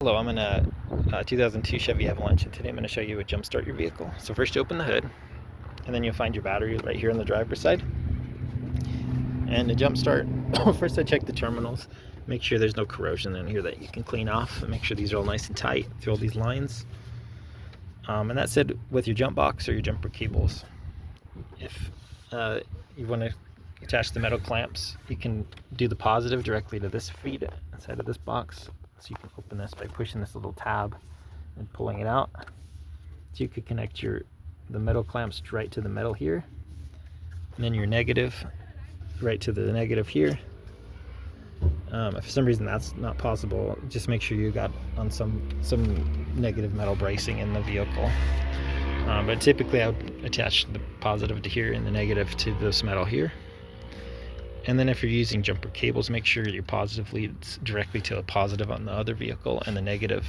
Hello, I'm in a 2002 Chevy Avalanche, and today I'm going to show you how to jumpstart your vehicle. So first you open the hood, and then you'll find your battery right here on the driver's side. And to jumpstart, first I check the terminals, make sure there's no corrosion in here that you can clean off, and make sure these are all nice and tight through all these lines. And that's it with your jump box or your jumper cables. If you want to attach the metal clamps, you can do the positive directly to this feed inside of this box. So you can open this by pushing this little tab and pulling it out. So you could connect the metal clamps right to the metal here, and then your negative right to the negative here. If for some reason that's not possible, just make sure you got on some negative metal bracing in the vehicle. But typically I would attach the positive to here and the negative to this metal here. And then if you're using jumper cables, make sure your positive leads directly to a positive on the other vehicle and the negative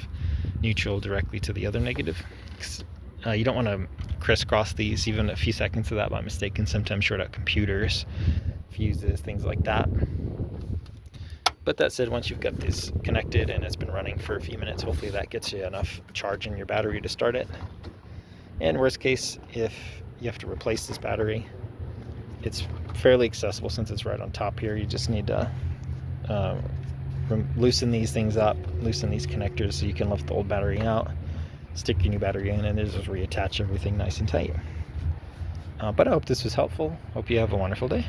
neutral directly to the other negative. You don't want to crisscross these. Even a few seconds of that by mistake can sometimes short out computers, fuses, things like that. But that said, once you've got this connected and it's been running for a few minutes, hopefully that gets you enough charge in your battery to start it. And worst case, if you have to replace this battery, it's fairly accessible since it's right on top here. You just need to loosen these things up, loosen these connectors so you can lift the old battery out, stick your new battery in, and then just reattach everything nice and tight. But I hope this was helpful. Hope you have a wonderful day.